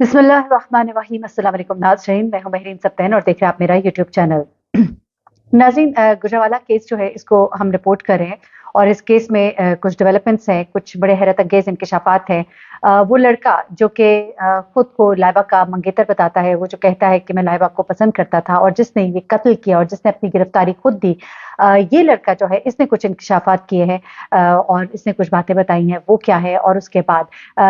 बिस्मिल्लाहिर्रहमानिर्रहीम। अस्सलाम वालेकुम नाज़रीन, मैं हूं महरीन सब्तैन और देख रहे हैं आप मेरा यूट्यूब चैनल। नाज़रीन, गुजरांवाला केस जो है इसको हम रिपोर्ट कर रहे हैं और इस केस में कुछ डेवलपमेंट्स हैं, कुछ बड़े हैरत अंगेज इंकशाफात हैं। वो लड़का जो कि खुद को लाइबा का मंगेतर बताता है, वो जो कहता है कि मैं लाइबा को पसंद करता था और जिसने ये कत्ल किया और जिसने अपनी गिरफ्तारी खुद दी, ये लड़का जो है इसने कुछ इंकशाफात किए हैं और इसने कुछ बातें बताई हैं। वो क्या है? और उसके बाद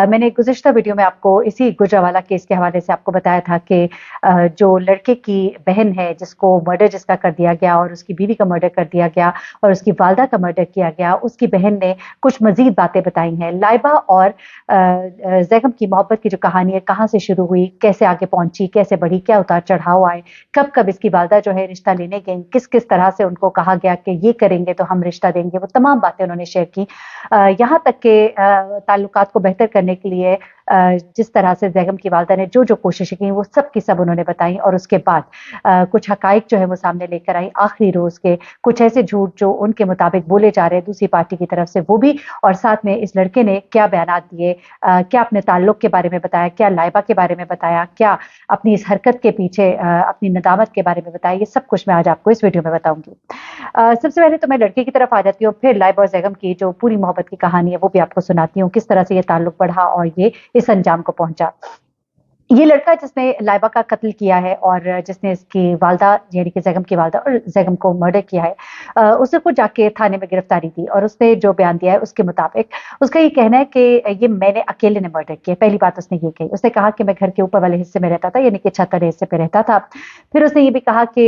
मैंने गुज़िश्ता वीडियो में आपको इसी गुजरांवाला केस के हवाले से आपको बताया था कि जो लड़के की बहन है जिसको मर्डर जिसका कर दिया गया और उसकी बीवी का मर्डर कर दिया गया और उसकी वालदा का मर्डर किया गया, उसकी बहन ने कुछ मज़ीद बातें बताई हैं। लाइबा और ज़ैगम की मोहब्बत की जो कहानी है, कहाँ से शुरू हुई, कैसे आगे पहुँची, कैसे बढ़ी, क्या उतार-चढ़ाव आए, कब-कब इसकी वालदा जो है रिश्ता लेने गईं, किस-किस तरह से उनको कहा गया कि ये करेंगे तो हम रिश्ता देंगे, वो तमाम बातें उन्होंने शेयर की। यहाँ तक के ताल्लुकात को बेहतर करने के लिए जिस तरह से ज़ैगम की वालदा ने जो-जो कोशिशें की, वो सब की सब उन्होंने बताई और उसके बाद कुछ हक़ाइक़ जो है वो सामने लेकर आई आखिरी रोज़ के, कुछ ऐसे झूठ जो उनके मुताबिक बोले जा रहे हैं दूसरी पार्टी की तरफ से, वो भी, और साथ में इस लड़के ने क्या बयानात दिए, क्या अपने ताल्लुक के बारे में बताया, क्या लाइबा के बारे में बताया, क्या अपनी इस हरकत के पीछे अपनी नदामत के बारे में बताया, ये सब कुछ मैं आज आपको इस वीडियो में बताऊँगी। सबसे पहले तो मैं लड़के की तरफ आ जाती हूँ, फिर लाइबा और ज़ैगम की जो पूरी मोहब्बत की कहानी है, वो भी आपको सुनाती हूँ, किस तरह से ये ताल्लुक बढ़ा और ये इस अंजाम को पहुँचा। ये लड़का जिसने लाइबा का कत्ल किया है और जिसने इसकी वालदा यानी कि ज़ैगम की वालदा और ज़ैगम को मर्डर किया है, उसने खुद जाके थाने में गिरफ्तारी दी और उसने जो बयान दिया है उसके मुताबिक उसका ये कहना है कि ये मैंने अकेले ने मर्डर किया। पहली बात उसने ये कही, उसने कहा कि मैं घर के ऊपर वाले हिस्से में रहता था यानी कि छत वाले हिस्से पे रहता था। फिर उसने ये भी कहा कि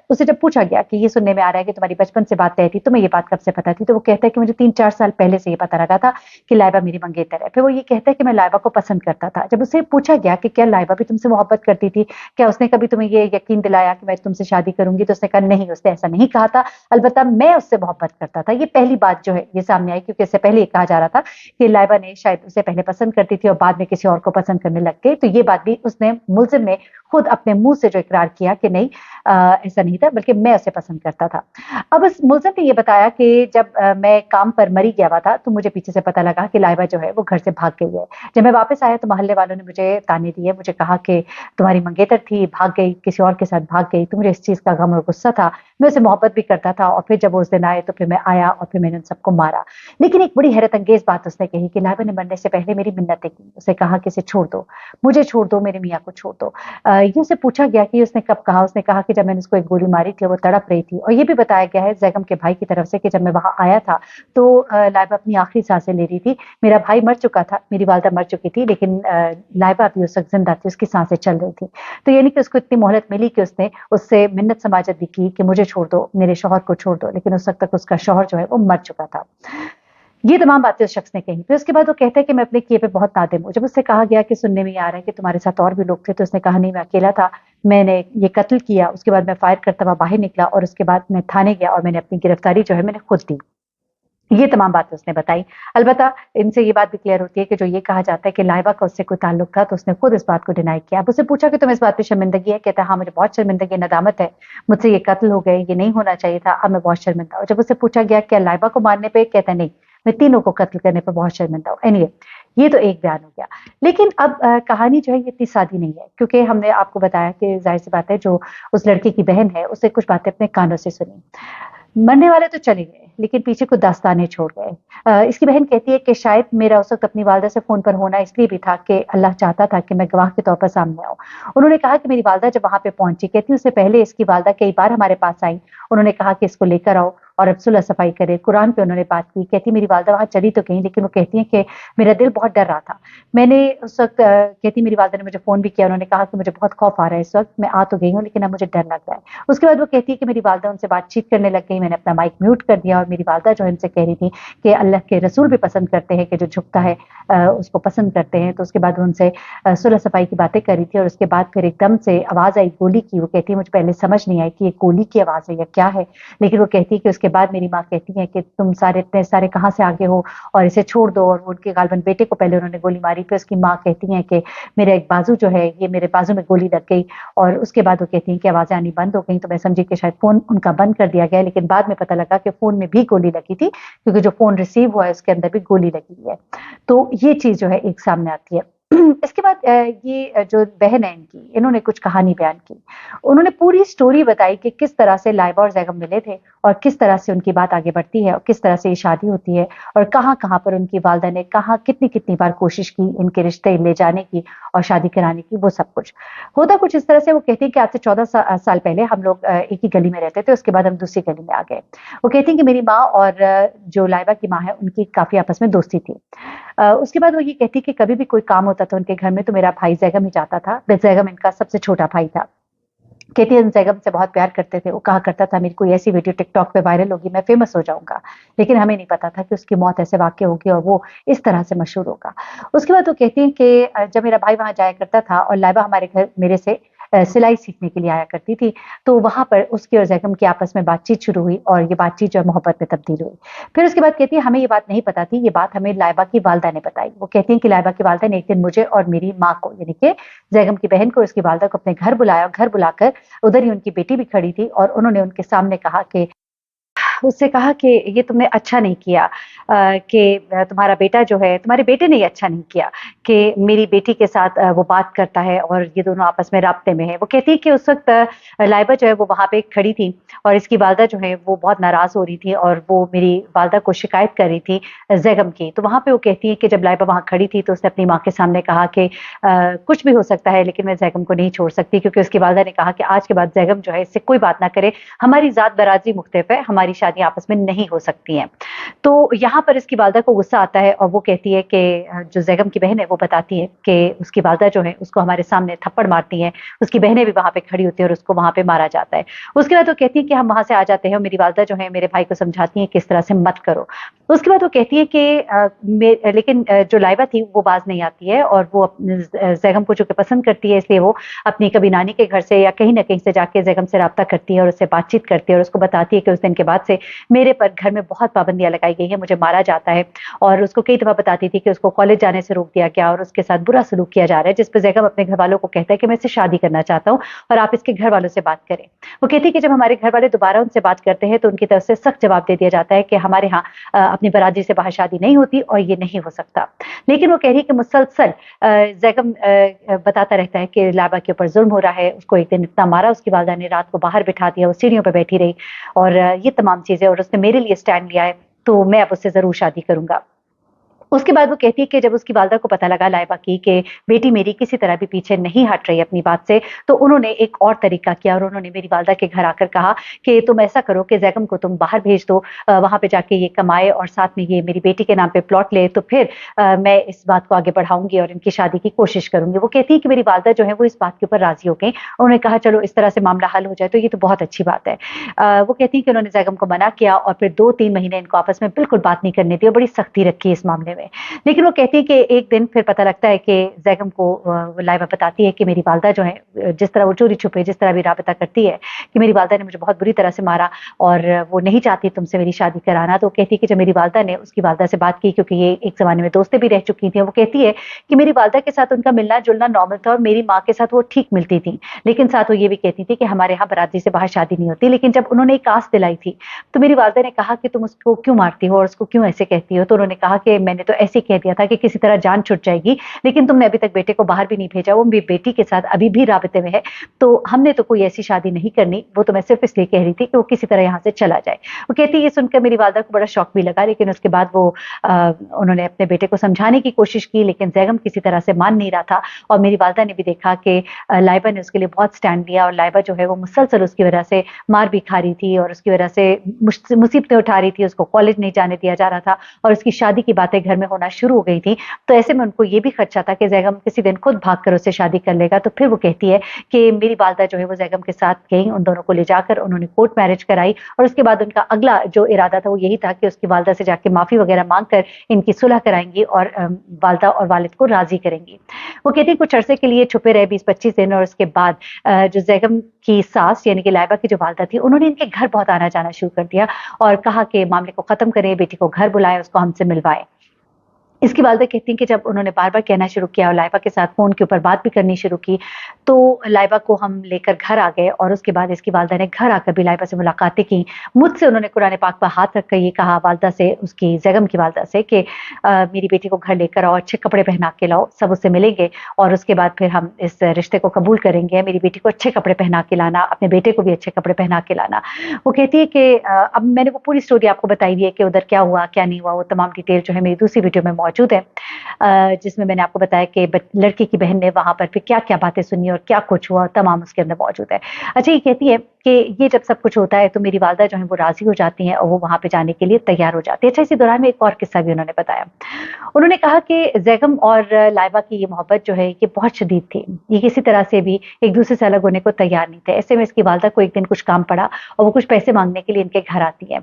उसे जब पूछा गया कि ये सुनने में आ रहा है कि तुम्हारी बचपन से बात तय थी, तुम्हें ये बात कब से पता थी? तो वो कहता है कि मुझे 3-4 साल पहले से ये पता लगा था कि लाइबा मेरी मंगेतर है। फिर वो ये कहता है कि मैं लाइबा को पसंद करता था। जब उससे पूछा गया कि क्या लाइबा भी तुमसे मोहब्बत करती थी? क्या उसने कभी तुम्हें ये यकीन दिलाया कि मैं तुमसे शादी करूँगी? तो उसने कहा नहीं, उसने ऐसा नहीं कहा था। अलबत्ता मैं उससे मोहब्बत करता था। ये पहली बात जो है ये सामने आई, क्योंकि इससे पहले ये कहा जा रहा था कि लाइबा ने शायद उसे पहले पसंद करती थी और बाद में किसी और को पसंद करने लग गई। तो ये बात भी उसने मुल्ज़िम ने खुद अपने मुँह से जो इकरार किया कि नहीं, ऐसा नहीं था, बल्कि मैं उसे पसंद करता था। अब उस मुल्ज़िम ने ये बताया कि जब मैं काम पर मरी गया हुआ था, तो मुझे पीछे से पता लगा कि लाइबा जो है वो घर से भाग गई है। जब मैं वापस आया तो मोहल्ले वालों ने मुझे ताने दिए, मुझे कहा कि तुम्हारी मंगेतर थी, भाग गई, किसी और के साथ भाग गई। तो मुझे इस चीज़ का गम और गुस्सा था। मैं उससे मोहब्बत भी करता था और फिर जब वो उस दिन आए तो फिर मैं आया और फिर मैंने उन सबको मारा। लेकिन एक बड़ी हैरत अंगेज़ बात उसने कही कि लाइबा ने मरने से पहले मेरी मिन्नतें की। उसने कहा कि इसे छोड़ दो, मुझे छोड़ दो, मेरे मियाँ को छोड़ दो। ये उससे पूछा गया कि उसने कब कहा? उसने कहा कि जब मैंने उसको एक गोली मारी थी, वो तड़प रही थी। और ये भी बताया गया है ज़ैगम के भाई की तरफ से कि जब मैं वहाँ आया था, तो लाइबा अपनी आखिरी सांसें ले रही थी। मेरा भाई मर चुका था, मेरी वालदा मर चुकी थी, लेकिन लाइबा भी उस वक़्त ज़िंदा थी, उसकी सांसें चल रही थी। तो यानी कि उसको इतनी मोहलत मिली कि उसने उससे मिन्नत समाजत भी की कि मुझे छोड़ दो, मेरे शौहर को छोड़ दो, लेकिन उस वक़्त तक उसका शौहर जो है वो मर चुका था। ये तमाम बातें उस शख्स ने कही। फिर उसके बाद वो कहता है कि मैं अपने किए पे बहुत नादिम हूँ। जब उससे कहा गया कि सुनने में ये आ रहा है कि तुम्हारे साथ और भी लोग थे, तो उसने कहा नहीं, मैं अकेला था, मैंने ये कत्ल किया, उसके बाद मैं फायर करता हुआ बाहर निकला और उसके बाद मैं थाने गया और मैंने अपनी गिरफ्तारी जो है मैंने खुद दी। ये तमाम बातें उसने बताई। अलबत्ता इनसे ये बात भी क्लियर होती है कि जो ये कहा जाता है कि लाइबा का उससे कोई ताल्लुक था, तो उसने खुद इस बात को डिनाई किया। अब उससे पूछा कि तुम्हें इस बात पे शर्मिंदगी है? कहता है हाँ, मुझे बहुत शर्मिंदगी नदामत है, मुझसे ये कत्ल हो गए, ये नहीं होना चाहिए था, अब मैं बहुत शर्मिंदा हूँ। जब उससे पूछा गया क्या लाइबा को मारने पे? कहता है नहीं, मैं तीनों को कत्ल करने पे बहुत शर्मिंदा हूँ। एनीवे, ये तो एक बयान हो गया। लेकिन अब कहानी जो है ये इतनी सादी नहीं है, क्योंकि हमने आपको बताया कि ज़ाहिर-सी बात है जो उस लड़के की बहन है, उसने कुछ बातें अपने कानों से सुनी। मरने वाले तो चले गए, लेकिन पीछे कुछ दास्तानें छोड़ गए। इसकी बहन कहती है कि शायद मेरा उस वक़्त अपनी वालदा से फ़ोन पर होना इसलिए भी था कि अल्लाह चाहता था कि मैं गवाह के तौर पर सामने आऊँ। उन्होंने कहा कि मेरी वालदा जब वहाँ पे पहुँची, कहती उससे पहले इसकी वालदा कई बार हमारे पास आई। उन्होंने कहा कि इसको लेकर आओ और अब सुलह-सफ़ाई करें। कुरान पे उन्होंने बात की। कहती मेरी वालदा वहाँ चली तो गई, लेकिन वो कहती हैं कि मेरा दिल बहुत डर रहा था। मैंने उस वक़्त कहती मेरी वालदा ने मुझे फ़ोन भी किया। उन्होंने कहा कि मुझे बहुत खौफ़ आ रहा है इस वक़्त, मैं आ तो गई हूँ, लेकिन अब मुझे डर लग रहा है। उसके बाद वो कहती है कि मेरी वालदा उनसे बातचीत करने लग गई, मैंने अपना माइक म्यूट कर दिया और मेरी वालदा जो है उनसे कह रही थी कि अल्लाह के रसूल भी पसंद करते हैं कि जो झुकता है उसको पसंद करते हैं। तो उसके बाद वो उनसे सुलह सफाई की बातें कर रही थी और उसके बाद फिर एकदम से आवाज़ आई गोली की। वो कहती है मुझे पहले समझ नहीं आई कि ये गोली की आवाज़ है या क्या है, लेकिन वो कहती है कि उसके बाद मेरी माँ कहती है कि तुम सारे इतने सारे कहाँ से आगे हो और इसे छोड़ दो। और उनके गालबन बेटे को पहले उन्होंने गोली मारी, फिर उसकी माँ कहती है कि मेरा एक बाजू जो है ये मेरे बाजू में गोली लग गई। और उसके बाद वो कहती हैं कि आवाज़ें आनी बंद हो गई, तो मैं समझी कि शायद फ़ोन उनका बंद कर दिया गया है, लेकिन बाद में पता लगा कि फ़ोन में भी गोली लगी थी, क्योंकि जो फ़ोन रिसीव हुआ है उसके अंदर भी गोली लगी हुई है। तो ये चीज़ जो है एक सामने आती है। इसके बाद ये जो बहन है इनकी, इन्होंने कुछ कहानी बयान की। उन्होंने पूरी स्टोरी बताई कि किस तरह से लाइबा और ज़ैगम मिले थे और किस तरह से उनकी बात आगे बढ़ती है और किस तरह से ये शादी होती है और कहाँ-कहाँ पर उनकी वालिदा ने कहाँ कितनी-कितनी बार कोशिश की इनके रिश्ते ले जाने की और शादी कराने की, वो सब कुछ। होता कुछ इस तरह से, वो कहती हैं कि आज से 14 साल पहले हम लोग एक ही गली में रहते थे, उसके बाद हम दूसरी गली में आ गए। वो कहती हैं कि मेरी माँ और जो लाइबा की माँ है, उनकी काफ़ी आपस में दोस्ती थी। उसके बाद वो ये कहती कि कभी भी कोई काम होता था उनके घर में तो मेरा भाई ज़ैगम ही जाता था। ज़ैगम इनका सबसे छोटा भाई था। कहती है हम ज़ैगम से बहुत प्यार करते थे। वो कहा करता था मेरी कोई ऐसी वीडियो टिकटॉक पे वायरल होगी, मैं फ़ेमस हो जाऊँगा। लेकिन हमें नहीं पता था कि उसकी मौत ऐसे वाक़या होगी और वो इस तरह से मशहूर होगा। उसके बाद वो कहती हैं कि जब मेरा भाई वहाँ जाया करता था और लाइबा हमारे घर मेरे से सिलाई सीखने के लिए आया करती थी, तो वहाँ पर उसकी और ज़ैगम की आपस में बातचीत शुरू हुई और ये बातचीत जो है मोहब्बत में तब्दील हुई। फिर उसके बाद कहती है हमें ये बात नहीं पता थी, ये बात हमें लाइबा की वालिदा ने बताई। वो कहती हैं कि लाइबा की वालिदा ने एक दिन मुझे और मेरी माँ को, यानी कि ज़ैगम की बहन को और उसकी वालिदा को अपने घर बुलाया और घर बुलाकर उधर ही उनकी बेटी भी खड़ी थी और उन्होंने उनके सामने कहा कि उससे कहा कि ये तुमने अच्छा नहीं किया कि तुम्हारा बेटा जो है, तुम्हारे बेटे ने ये अच्छा नहीं किया कि मेरी बेटी के साथ वो बात करता है और ये दोनों आपस में राब्ते में है। वो कहती है कि उस वक़्त लाइबा जो है वो वहाँ पे खड़ी थी और इसकी वालिदा जो है वो बहुत नाराज़ हो रही थी और वो मेरी वालिदा को शिकायत कर रही थी ज़ैगम की। तो वहाँ पे वो कहती है कि जब लाइबा वहाँ खड़ी थी तो उसने अपनी माँ के सामने कहा कि कुछ भी हो सकता है लेकिन मैं ज़ैगम को नहीं छोड़ सकती, क्योंकि उसकी वालिदा ने कहा कि आज के बाद ज़ैगम जो है इससे कोई बात ना करे, हमारी ज़ात बरादरी मुख्तलिफ है, हमारी शादियाँ आपस में नहीं हो सकती हैं। तो यहाँ पर इसकी वालिदा को गुस्सा आता है और वो कहती है कि जो ज़ैगम की बहन है वो बताती है कि उसकी वालिदा जो है उसको हमारे सामने थप्पड़ मारती हैं, उसकी बहनें भी वहाँ पे खड़ी होती हैं और उसको वहाँ पे मारा जाता है। उसके बाद वो कहती है कि हम वहाँ से आ जाते हैं और मेरी वालिदा जो है मेरे भाई को समझाती हैं कि इस तरह से मत करो। उसके बाद वो कहती है कि लेकिन जो लाइबा थी वो बाज़ नहीं आती है और वो ज़ैगम को चूँकि पसंद करती है, इसलिए वो अपनी कभी नानी के घर से या कहीं न कहीं से जाके ज़ैगम से राब्ता करती है और उससे बातचीत करती है और उसको बताती है कि उस दिन के बाद से मेरे पर घर में बहुत पाबंदियाँ लगाई गई हैं, मुझे मारा जाता है। और उसको कई दफ़ा बताती थी कि उसको कॉलेज जाने से रोक दिया गया और उसके साथ बुरा सलूक किया जा रहा है, जिस पे ज़ैगम अपने घरवालों को कहता है कि मैं इससे शादी करना चाहता हूँ और आप इसके घरवालों से बात करें। वो कहती है कि जब हमारे घरवाले दोबारा उनसे बात करते हैं तो उनकी तरफ से सख्त जवाब दे दिया जाता है कि हमारे यहाँ अपनी बरादरी से बाहर शादी नहीं होती और ये नहीं हो सकता। लेकिन वो कह रही है कि मुसलसल ज़ैगम बताता रहता है कि लाइबा के ऊपर ज़ुल्म हो रहा है, उसको एक दिन इतना मारा उसकी वालिदा ने, रात को बाहर बिठा दिया, वो सीढ़ियों पे बैठी रही और ये तमाम चीज़ें, और उसने मेरे लिए स्टैंड लिया है, तो मैं अब उससे ज़रूर शादी करूँगा। उसके बाद वो कहती है कि जब उसकी वालिदा को पता लगा लाइबा की कि बेटी मेरी किसी तरह भी पीछे नहीं हट रही अपनी बात से, तो उन्होंने एक और तरीका किया और उन्होंने मेरी वालिदा के घर आकर कहा कि तुम ऐसा करो कि ज़ैगम को तुम बाहर भेज दो, वहाँ पे जाके ये कमाए और साथ में ये मेरी बेटी के नाम पे प्लॉट ले, तो फिर मैं इस बात को आगे बढ़ाऊँगी और इनकी शादी की कोशिश करूँगी। वो कहती है कि मेरी वालिदा जो है वो इस बात के ऊपर राज़ी हो गईं। उन्होंने कहा चलो इस तरह से मामला हल हो जाए तो ये तो बहुत अच्छी बात है। वो कहती हैं कि उन्होंने ज़ैगम को मना किया और फिर 2-3 महीने इनको आपस में बिल्कुल बात नहीं करने दी और बड़ी सख्ती रखी इस मामले में। लेकिन वो कहती है कि एक दिन फिर पता लगता है कि ज़ैगम को लाइबा बताती है कि मेरी वालिदा जो है, जिस तरह वो चोरी-छुपे जिस तरह भी राबता करती है कि मेरी वालिदा ने मुझे बहुत बुरी तरह से मारा और वो नहीं चाहती तुमसे मेरी शादी कराना। तो वो कहती है कि जब मेरी वालिदा ने उसकी वालिदा से बात की, क्योंकि ये एक ज़माने में दोस्तें भी रह चुकी थी, वो कहती है कि मेरी वालिदा के साथ उनका मिलना-जुलना नॉर्मल था और मेरी माँ के साथ वो ठीक मिलती थी। लेकिन साथ वो ये भी कहती थी कि हमारे यहाँ बरादरी से बाहर शादी नहीं होती। लेकिन जब उन्होंने एक आस दिलाई थी, तो मेरी वालिदा ने कहा कि तुम उसको क्यों मारती हो और उसको क्यों ऐसे कहती हो? तो उन्होंने कहा कि मैंने तो ऐसे कह दिया था कि किसी तरह जान छुट जाएगी, लेकिन तुमने अभी तक बेटे को बाहर भी नहीं भेजा, वो मेरी बेटी के साथ अभी भी राबते में है, तो हमने तो कोई ऐसी शादी नहीं करनी, वो तो मैं सिर्फ इसलिए कह रही थी कि वो किसी तरह यहाँ से चला जाए। वो कहती है ये सुनकर मेरी वालिदा को बड़ा शौक भी लगा, लेकिन उसके बाद वो उन्होंने अपने बेटे को समझाने की कोशिश की, लेकिन ज़ैगम किसी तरह से मान नहीं रहा था और मेरी वालिदा ने भी देखा कि लाइबा ने उसके लिए बहुत स्टैंड लिया और लाइबा जो है वो मुसलसल उसकी वजह से मार भी खा रही थी और उसकी वजह से मुसीबतें उठा रही थी, उसको कॉलेज नहीं जाने दिया जा रहा था और उसकी शादी की बातें घर में होना शुरू हो गई थी। तो ऐसे में उनको ये भी खदशा था कि ज़ैगम किसी दिन खुद भागकर उससे शादी कर लेगा। तो फिर वो कहती है कि मेरी वालिदा जो है वो ज़ैगम के साथ गई, उन दोनों को ले जाकर उन्होंने कोर्ट मैरिज कराई और उसके बाद उनका अगला जो इरादा था वो यही था कि उसकी वालिदा से जाके माफ़ी वगैरह माँग कर इनकी सुलह कराएँगी और वालिदा और वालिद को राज़ी करेंगी। वो कहती है कुछ अरसे के लिए छुपे रहे 20-25 दिन और उसके बाद जो ज़ैगम की सास यानी कि लाइबा की जो वालिदा थी, उन्होंने इनके घर बहुत आना-जाना शुरू कर दिया और कहा कि मामले को ख़त्म करें, बेटी को घर बुलाएँ, उसको हमसे मिलवाएँ। इसकी वालिदा कहती हैं कि जब उन्होंने बार-बार कहना शुरू किया और लाइबा के साथ फ़ोन के ऊपर बात भी करनी शुरू की, तो लाइबा को हम लेकर घर आ गए और उसके बाद इसकी वालिदा ने घर आकर भी लाइबा से मुलाकातें की। मुझसे उन्होंने कुरान पाक पर हाथ रखकर ये कहा वालिदा से, उसकी ज़ैगम की वालिदा से कि मेरी बेटी को घर लेकर आओ, अच्छे कपड़े पहना के लाओ, सब उससे मिलेंगे और उसके बाद फिर हम इस रिश्ते को कबूल करेंगे। मेरी बेटी को अच्छे कपड़े पहना के लाना, अपने बेटे को भी अच्छे कपड़े पहना के लाना। वो कहती है कि अब मैंने वो पूरी स्टोरी आपको बताई हुई है कि उधर क्या हुआ, क्या नहीं हुआ, वो तमाम डिटेल जो है मेरी दूसरी वीडियो में मौजूद है। जिसमें मैंने आपको बताया कि लड़की की बहन ने वहाँ पर फिर क्या-क्या बातें सुनी और क्या कुछ हुआ, तमाम उसके अंदर मौजूद है। अच्छा, ये कहती है कि ये जब सब कुछ होता है तो मेरी वालिदा जो है वो राज़ी हो जाती हैं और वो वहाँ पे जाने के लिए तैयार हो जाती है। अच्छा, इसी दौरान में एक और किस्सा भी उन्होंने बताया। उन्होंने कहा कि ज़ैगम और लाइबा की ये मोहब्बत जो है ये बहुत शदीद थी। ये किसी तरह से भी एक-दूसरे से अलग होने को तैयार नहीं थे। ऐसे में इसकी वालिदा को एक दिन कुछ काम पड़ा और वो कुछ पैसे माँगने के लिए इनके घर आती हैं।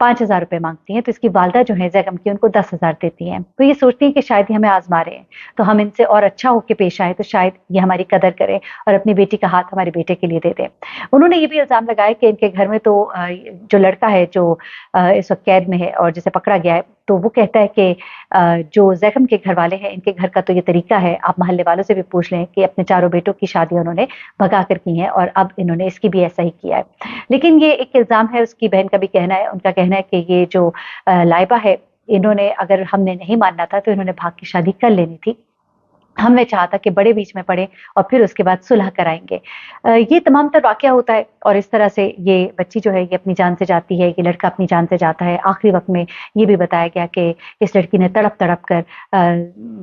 5,000 रुपए माँगती हैं, तो इसकी वालिदा जो है ज़ैगम की उनको 10,000 देती हैं। तो ये सोचती हैं कि शायद ये हमें आज़मा रहे हैं, तो हम इनसे और अच्छा होके पेश आएँ तो शायद ये हमारी कदर करें और अपनी बेटी का हाथ हमारे बेटे के लिए दे दें। उन्होंने ये भी इल्ज़ाम लगाया कि इनके घर में तो जो लड़का है जो इस वक़्त कैद में है और जिसे पकड़ा गया है, तो वो कहता है कि जो ज़ैगम के घरवाले हैं, इनके घर का तो ये तरीका है, आप मोहल्ले वालों से भी पूछ लें कि अपने चारों बेटों की शादी उन्होंने भगा कर की हैं और अब इन्होंने इसकी भी ऐसा ही किया है। लेकिन ये एक इल्ज़ाम है, उसकी बहन का भी कहना है, उनका कहना है कि ये जो लाइबा है, इन्होंने अगर हमने नहीं मानना था तो इन्होंने भाग की शादी कर लेनी थी। हमने चाहा था कि बड़े बीच में पड़े और फिर उसके बाद सुलह कराएँगे। ये तमाम तर वाक़या होता है और इस तरह से ये बच्ची जो है ये अपनी जान से जाती है, ये लड़का अपनी जान से जाता है। आखिरी वक़्त में ये भी बताया गया कि इस लड़की ने तड़प-तड़प कर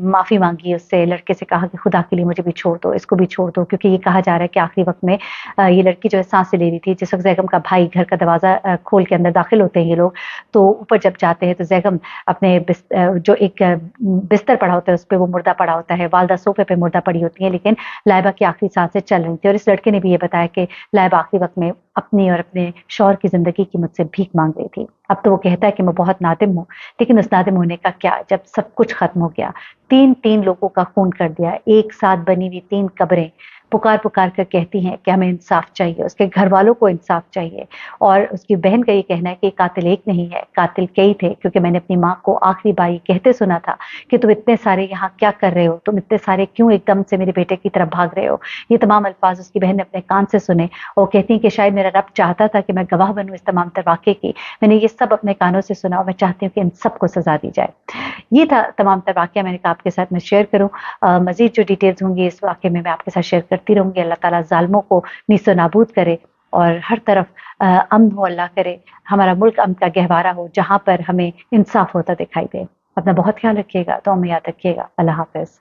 माफ़ी माँगी उससे, लड़के से कहा कि खुदा के लिए मुझे भी छोड़ दो, इसको भी छोड़ दो, क्योंकि ये कहा जा रहा है कि आखिरी वक़्त में ये लड़की जो है साँसें ले रही थी। जिस वक़्त ज़ैगम का भाई घर का दरवाज़ा खोल के अंदर दाखिल होते हैं ये लोग, तो ऊपर जब जाते हैं तो ज़ैगम अपने जो एक बिस्तर पड़ा होता है उस पे वो मुर्दा पड़ा होता है, वालिदा सोफ़े पे मुर्दा पड़ी होती हैं, लेकिन लाइबा की आखिरी साँसें चल रही थी और इस लड़के ने भी ये बताया कि लाइबा आखिरी वक़्त में अपनी और अपने शौहर की ज़िंदगी की मुझसे भीख माँग रही थी। अब तो वो कहता है कि मैं बहुत नादिम हूँ, लेकिन उस नादिम होने का क्या, जब सब कुछ ख़त्म हो गया, 3-3 लोगों का खून कर दिया, एक साथ बनी हुई 3 कब्रें, पुकार-पुकार कर कहती हैं कि हमें इंसाफ़ चाहिए, उसके घरवालों को इंसाफ़ चाहिए। और उसकी बहन का ये कहना है कि कातिल एक नहीं है, कातिल कई थे, क्योंकि मैंने अपनी माँ को आखिरी बार ये कहते सुना था कि तुम इतने सारे यहाँ क्या कर रहे हो? तुम इतने सारे क्यों एकदम से मेरे बेटे की तरफ भाग रहे हो? ये तमाम अल्फ़ाज़ उसकी बहन ने अपने कान से सुने और कहती हैं कि शायद मेरा रब चाहता था कि मैं गवाह बनूँ इस तमाम तर वाक़ये की। मैंने ये सब अपने कानों से सुना और मैं चाहती हूँ कि इन सबको सज़ा दी जाए। ये था तमाम तर वाक़या, मैंने कहा आपके साथ मैं शेयर करूँ। मज़ीद जो डिटेल्स होंगी इस वाक़ये में मैं आपके साथ शेयर करती रहूँगी। अल्लाह ताला ज़ालिमों को नीस्तो-नाबूद करे और हर तरफ अमन हो, अल्लाह करे हमारा मुल्क अमन का गहवारा हो, जहाँ पर हमें इंसाफ़ होता दिखाई दे। अपना बहुत ख़्याल रखिएगा, दुआ में याद रखिएगा। अल्लाह हाफ़िज़।